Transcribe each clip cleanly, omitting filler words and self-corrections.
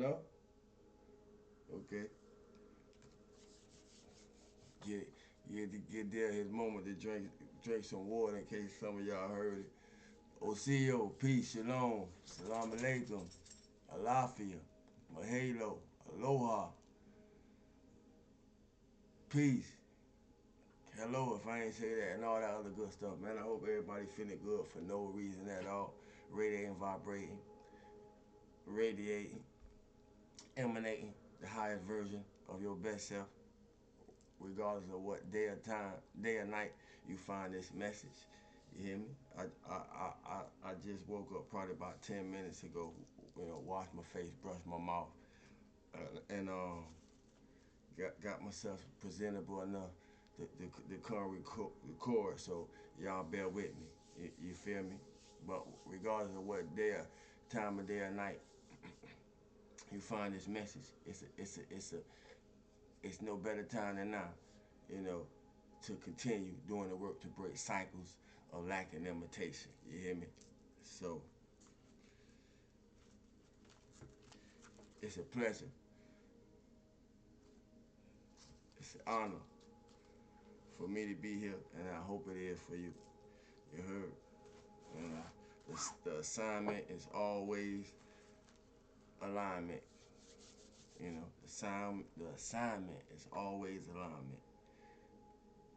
No? Okay. Get get there his moment to drink some water in case some of y'all heard it. Osio, peace, shalom, salam alaikum, alafia, mahalo, aloha, peace, hello if I ain't say that, and all that other good stuff, man. I hope everybody feeling good for no reason at all. Radiating, vibrating, radiating, emanating the highest version of your best self, regardless of what day or time, day or night you find this message. You hear me? I just woke up probably about 10 minutes ago. You know, washed my face, brushed my mouth, and got myself presentable enough to come record. So y'all bear with me. You feel me? But regardless of what day, or time of day or night you find this message, it's no better time than now. You know, to continue doing the work to break cycles of lack and imitation. You hear me? So it's a pleasure. It's an honor for me to be here, and I hope it is for you. You heard? And the assignment is always alignment. You know, the assignment is always alignment,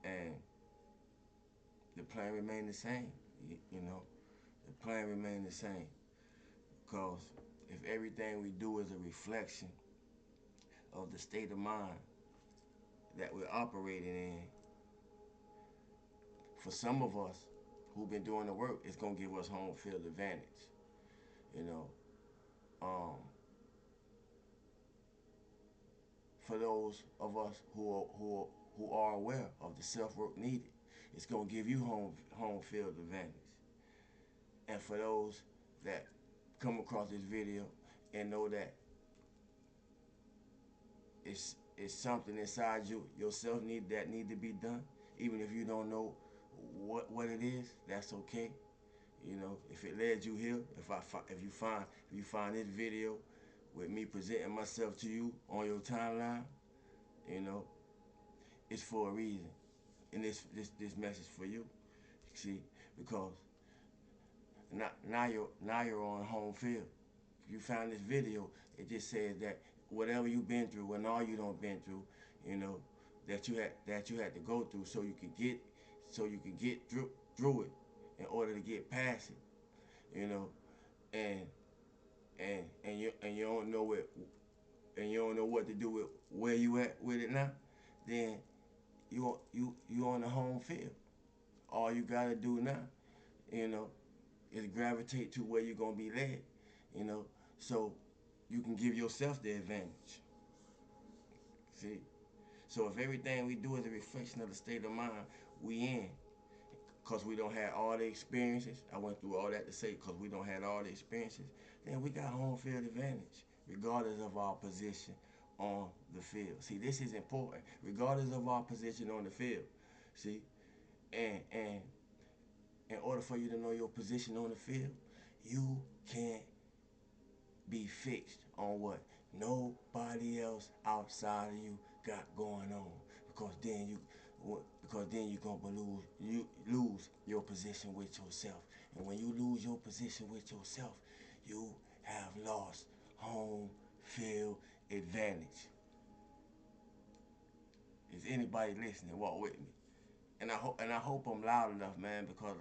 and the plan remain the same. You know, the plan remain the same because if everything we do is a reflection of the state of mind that we're operating in, for some of us who've been doing the work, it's gonna give us home field advantage. You know, um, for those of us who are aware of the self work needed, it's gonna give you home field advantage. And for those that come across this video and know that it's something inside you yourself need to be done, even if you don't know what it is, that's okay. You know, if it led you here, if you find this video with me presenting myself to you on your timeline, you know, it's for a reason. And this message for you. See, because now you're on home field. If you found this video, it just says that whatever you've been through and all you don't been through, you know, that you had to go through so you could get through it in order to get past it, you know, and you don't know it, and you don't know what to do with where you at with it now, then you on the home field. All you gotta do now, you know, is gravitate to where you're gonna be led, you know, so you can give yourself the advantage. See, so if everything we do is a reflection of the state of mind we in, because we don't have all the experiences, I went through all that to say because we don't have all the experiences, then we got home field advantage, regardless of our position on the field. See, this is important, regardless of our position on the field. See, and in order for you to know your position on the field, you can't be fixed on what nobody else outside of you got going on, because then you're gonna lose your position with yourself, and when you lose your position with yourself, you have lost home field advantage. Is anybody listening? Walk with me. And I hope I'm loud enough, man, because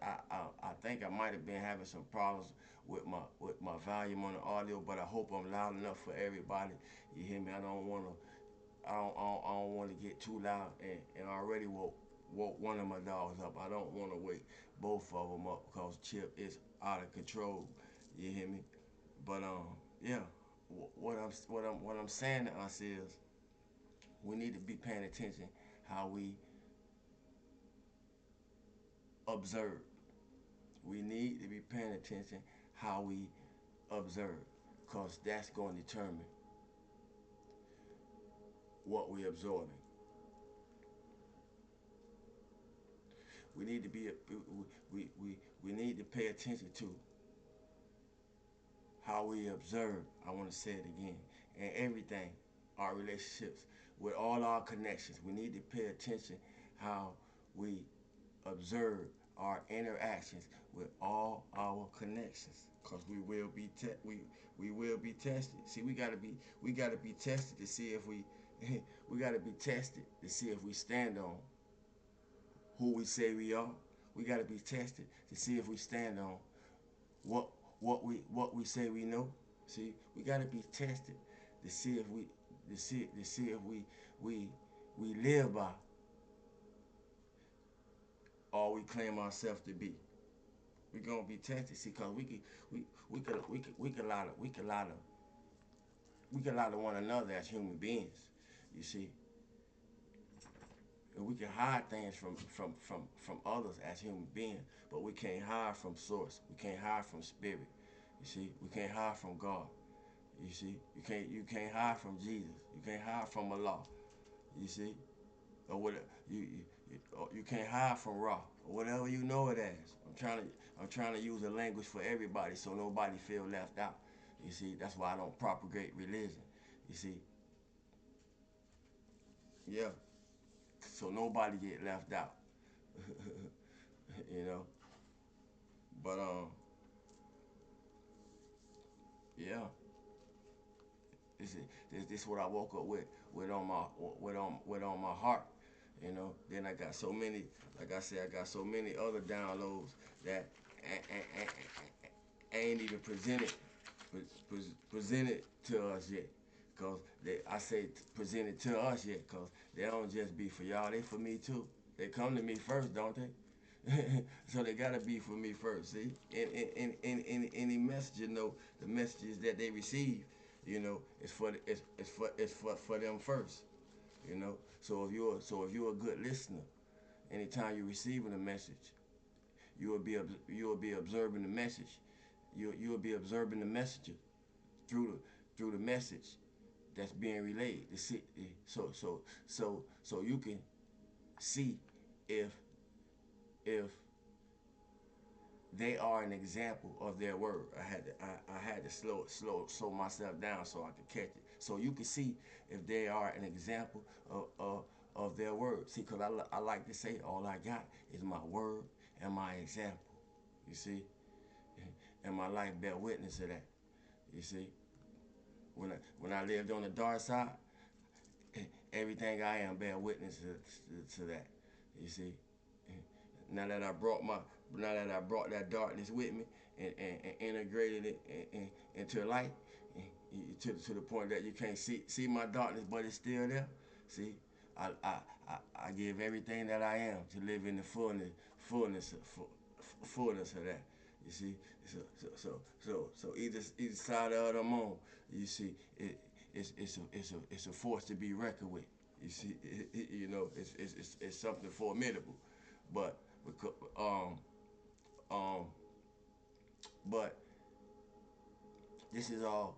I think I might have been having some problems with my volume on the audio, but I hope I'm loud enough for everybody. You hear me? I don't want to get too loud, and I already woke one of my dogs up. I don't want to wake both of them up because Chip is out of control. You hear me? But yeah, what I'm saying to us is we need to be paying attention how we observe. We need to be paying attention how we observe, because that's going to determine what we're absorbing. We need to be we need to pay attention to how we observe. I want to say it again. And everything, our relationships, with all our connections. We need to pay attention how we observe our interactions with all our connections, because we will be tested. See, we gotta be tested to see if we we gotta be tested to see if we stand on who we say we are. We gotta be tested to see if we stand on what what we say we know. See, we gotta be tested to see if we to see if we we live by all we claim ourselves to be. We're gonna be tested. See, cause we can lie to we can lie to one another as human beings. You see, and we can hide things from others as human beings, but we can't hide from source. We can't hide from spirit. You see, we can't hide from God. You see, you can't hide from Jesus. You can't hide from Allah. You see, or what you can't hide from Ra or whatever you know it as. I'm trying to use a language for everybody so nobody feel left out. You see, that's why I don't propagate religion. You see, yeah, so nobody get left out. You know, but yeah, this what I woke up with on my with on my heart. You know, then I got so many, like I said, I got so many other downloads that ain't even presented to us yet. Cause I say presented to us yet, cause they don't just be for y'all, they for me too. They come to me first, don't they? So they gotta be for me first. See, in any messenger know the messages that they receive, you know, for them first. You know, so if you're a good listener, anytime you're receiving a message, you will be observing the message. You will be observing the messenger through the message that's being relayed. To see, so you can see if if they are an example of their word. I had to slow myself down so I could catch it. So you can see if they are an example of their word. See, because I like to say all I got is my word and my example. You see, and my life bear witness to that. You see, when I lived on the dark side, everything I am bear witness to that. You see, now that I brought that darkness with me and integrated it into light, to the point that you can't see my darkness, but it's still there. See, I give everything that I am to live in the fullness of that. You see, so either side of the moon, you see, it's a force to be reckoned with. You see, you know, it's something formidable, but um, but this is all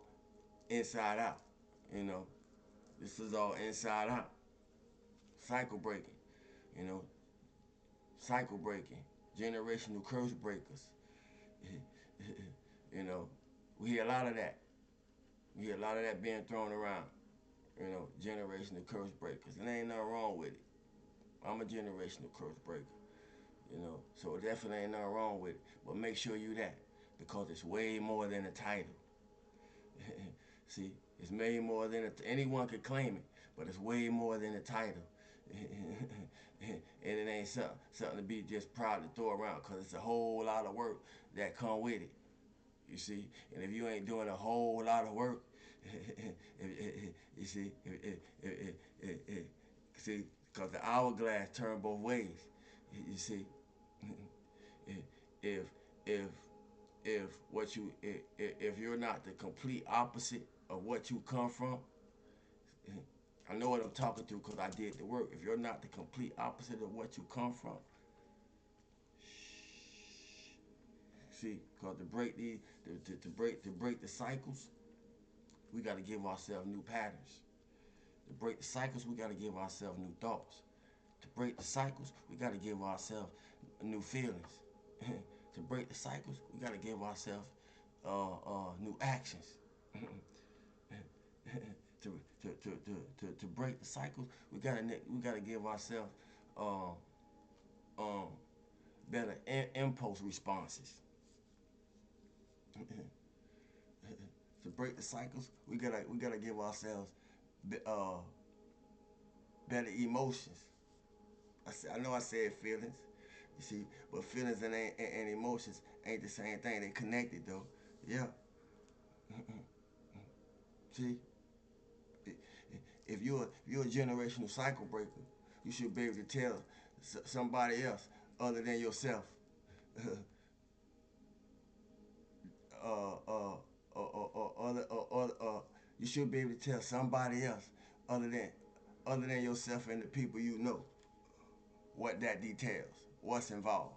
inside out. You know, this is all inside out. Cycle breaking. You know, cycle breaking. Generational curse breakers. You know, we hear a lot of that. We hear a lot of that being thrown around. You know, generational curse breakers, and there ain't nothing wrong with it. I'm a generational curse breaker. You know, so definitely ain't nothing wrong with it. But make sure you that, because it's way more than a title. See, it's way more than anyone could claim it, but it's way more than a title. And it ain't something to be just proud to throw around, because it's a whole lot of work that come with it. You see, and if you ain't doing a whole lot of work, you see, see, because the hourglass turn both ways. You see, if if if you're not the complete opposite of what you come from, I know what I'm talking to because I did the work. If you're not the complete opposite of what you come from, see, because to break to break the cycles, we got to give ourselves new patterns. To break the cycles, we got to give ourselves new thoughts. To break the cycles, we got to give ourselves new feelings. To break the cycles, we got to give ourselves new actions. To break the cycles, we gotta give ourselves uh, um, better impulse responses. To break the cycles, we gotta give ourselves uh, better emotions. I know I said feelings, you see, but feelings and emotions ain't the same thing. They connected though. Yeah. See, if you're a generational cycle breaker, you should be able to tell somebody else other than yourself. uh, uh, you should be able to tell somebody else other than yourself and the people you know what that details, what's involved.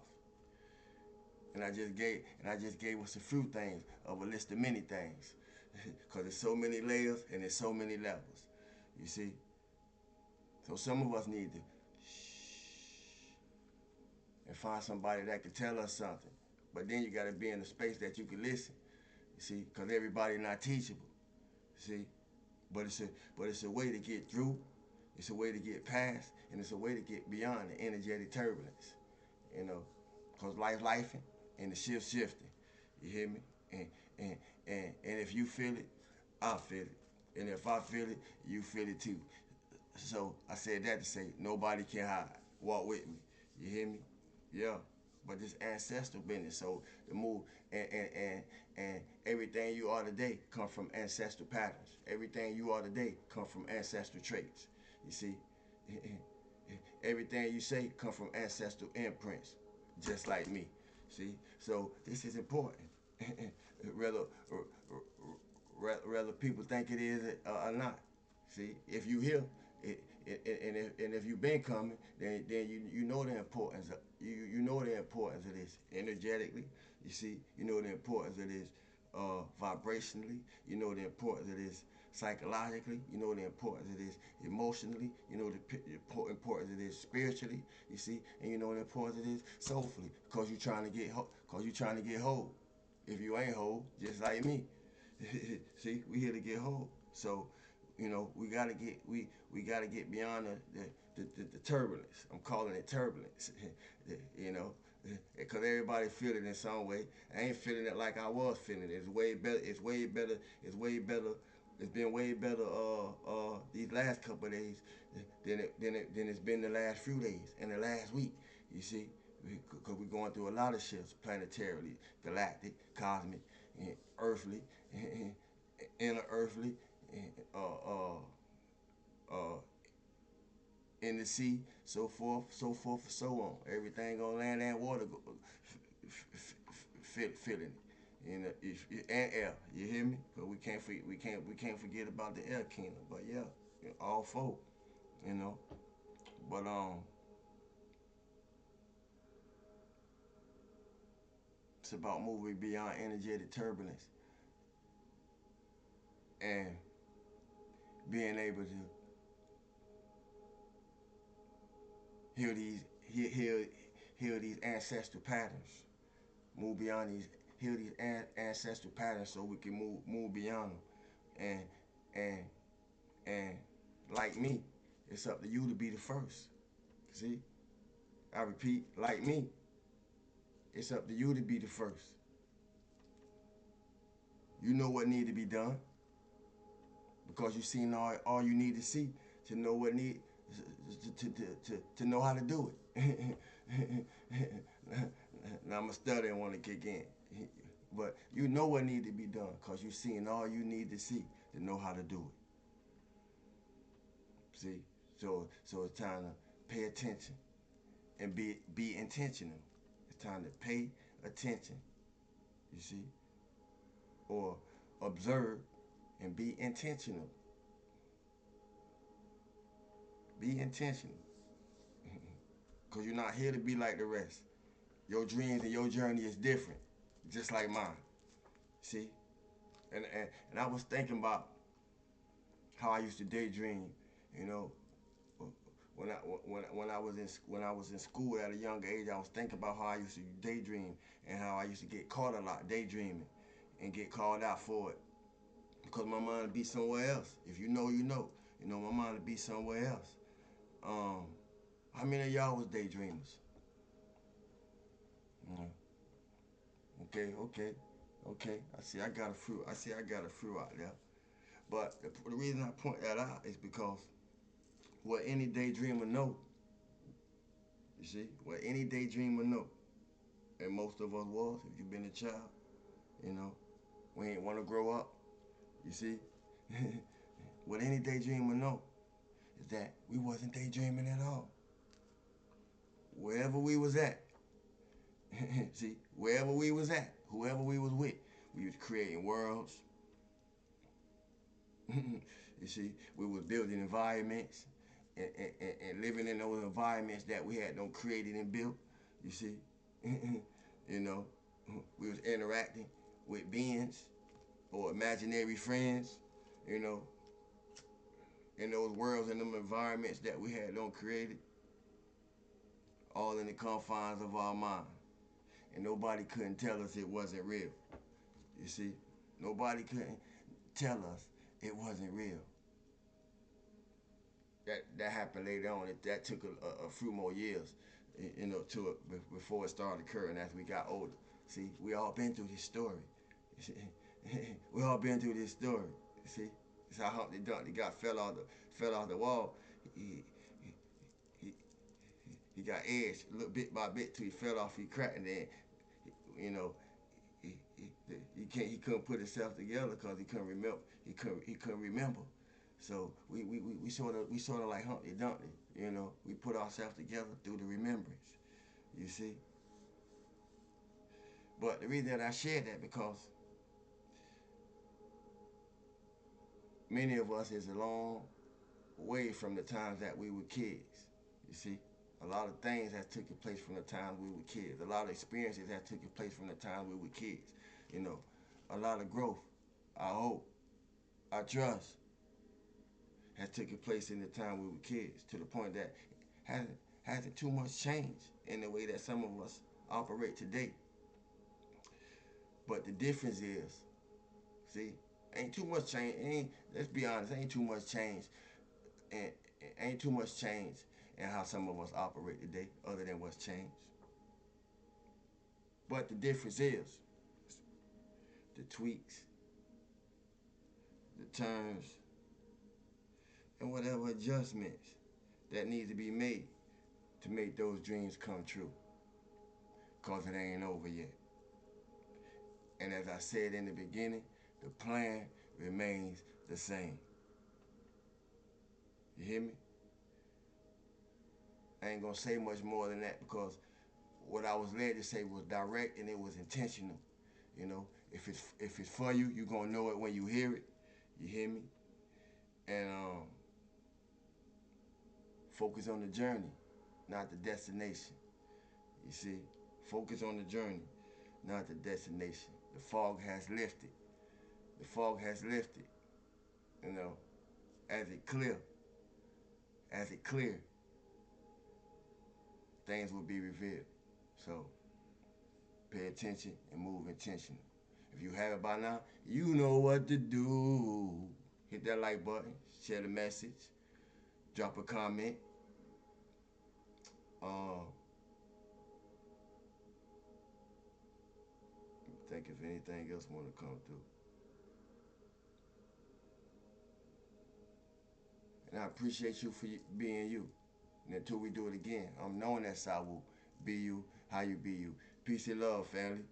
And I just gave us a few things of a list of many things, because there's so many layers and there's so many levels. You see, so some of us need to shh and find somebody that can tell us something. But then you got to be in a space that you can listen. You see, because everybody not teachable. See, but it's a way to get through. It's a way to get past, and it's a way to get beyond the energetic turbulence. You know, cause lifing and the shifting. You hear me? And and and if you feel it, I feel it. And if I feel it, you feel it too. So I said that to say nobody can hide. Walk with me. You hear me? Yeah. But this ancestral business. So the move and everything you are today come from ancestral patterns. Everything you are today come from ancestral traits. You see? Everything you say come from ancestral imprints, just like me. See? So this is important. Whether whether people think it is or not. See, if you hear it, and if you've been coming, then you know the importance of you know the importance of this energetically. You see, you know the importance of this vibrationally. You know the importance of this psychologically. You know the importance of this emotionally. You know the importance of this spiritually. You see, and you know the importance of this soulfully, because you're trying to get whole. If you ain't whole, just like me, see, we here to get whole. So, we gotta get beyond the turbulence. I'm calling it turbulence. you know, because everybody feel it in some way. I ain't feeling it like I was feeling it. It's way better. It's way better. It's way better. It's been way better these last couple of days than it's been the last few days and the last week. You see, because we're going through a lot of shifts planetarily, galactic, cosmic, and earthly, inner earthly, uh, uh, in the sea, so forth, and so on. Everything on land and water, feeling it. And air. You hear me? But we can't forget about the air kingdom. But yeah, all four. You know. But it's about moving beyond energetic turbulence and being able to heal these ancestral patterns. Move beyond these heal these ancestral patterns so we can move beyond them. And and and like me, it's up to you to be the first. See, I repeat, like me, it's up to you to be the first. You know what need to be done because you've seen all you need to see to know what need to know how to do it. Now I'm a stutter and want to kick in, but you know what need to be done because you've seen all you need to see to know how to do it. See, so it's time to pay attention and be intentional. It's time to pay attention. You see, or observe and be intentional. Be intentional. Because you're not here to be like the rest. Your dreams and your journey is different, just like mine. See? And I was thinking about how I used to daydream, you know, when I was in school at a younger age. I was thinking about how I used to daydream and how I used to get caught a lot daydreaming, and get called out for it. Because my mind would be somewhere else. If you know, you know. You know, my mind would be somewhere else. How many of y'all was daydreamers? Mm. Okay. I see I got a few. I see I got a few out there. But the reason I point that out is because what any daydreamer know, you see, what any daydreamer know, and most of us was, if you've been a child, you know, we ain't want to grow up, you see. What any daydreamer know is that we wasn't daydreaming at all. Wherever we was at, see, wherever we was at, whoever we was with, we was creating worlds. You see, we was building environments and living in those environments that we had no created and built. You see, you know, we was interacting with beings or imaginary friends, you know, in those worlds and them environments that we had no created, all in the confines of our mind. And nobody couldn't tell us it wasn't real. You see, nobody couldn't tell us it wasn't real. That happened later on. That took a few more years, you know, to it before it started occurring as we got older. See, we all been through this story. You see, we all been through this story. You see, it's how Humpty Dumpty fell off the wall. He, he got edged little bit by bit till he fell off. He cracked, and then, you know, he couldn't put himself together because he couldn't remember. He couldn't remember. So we sort of like Humpty Dumpty, you know. We put ourselves together through the remembrance, you see. But the reason that I share that because many of us is a long way from the times that we were kids, you see. A lot of things have taken place from the time we were kids. A lot of experiences have taken place from the time we were kids, you know. A lot of growth, I hope, I trust, has taken place in the time we were kids to the point that hasn't too much changed in the way that some of us operate today. But the difference is, see, ain't too much change. Let's be honest, ain't too much change, and ain't too much change in how some of us operate today, other than what's changed. But the difference is the tweaks, the turns, and whatever adjustments that need to be made to make those dreams come true. Cause it ain't over yet. And as I said in the beginning, the plan remains the same. You hear me? I ain't gonna say much more than that because what I was led to say was direct and it was intentional. You know, if it's for you, you gonna know it when you hear it. You hear me? And focus on the journey, not the destination. You see, focus on the journey, not the destination. The fog has lifted. The fog has lifted. You know, as it clear, things will be revealed. So pay attention and move intentional. If you have it by now, you know what to do. Hit that like button, share the message, drop a comment. Think if anything else want to come through. And I appreciate you for being you. And until we do it again, I'm known as I will be you, how you be you. Peace and love, family.